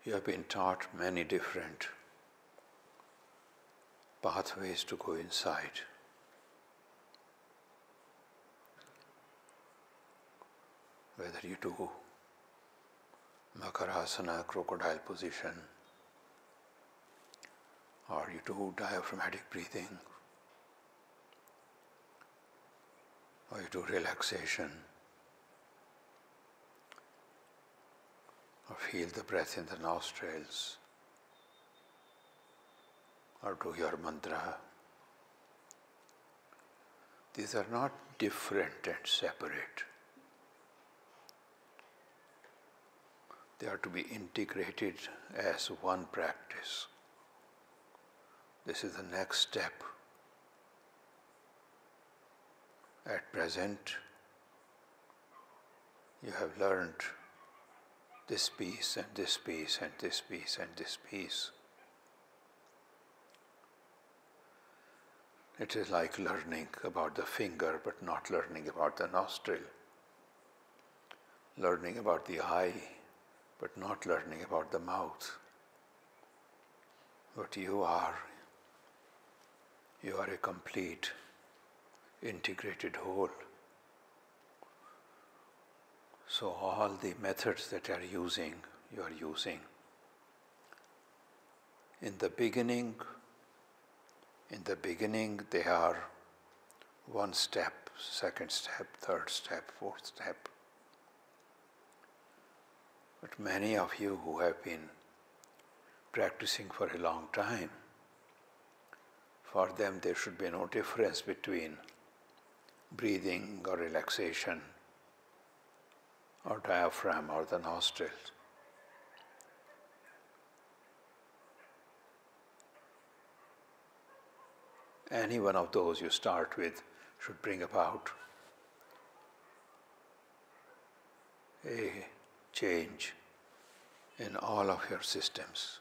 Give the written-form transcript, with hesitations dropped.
You have been taught many different pathways to go inside. Whether you do Makarasana, crocodile position, or you do diaphragmatic breathing, or you do relaxation, or feel the breath in the nostrils, or do your mantra. These are not different and separate. They are to be integrated as one practice. This is the next step. At present, you have learned this piece and this piece and this piece and this piece. It is like learning about the finger but not learning about the nostril. Learning about the eye but not learning about the mouth. But you are a complete, integrated whole. So all the methods that you are using. In the beginning, they are one step, second step, third step, fourth step. But many of you who have been practicing for a long time, for them there should be no difference between breathing or relaxation or diaphragm or the nostrils. Any one of those you start with should bring about a change in all of your systems.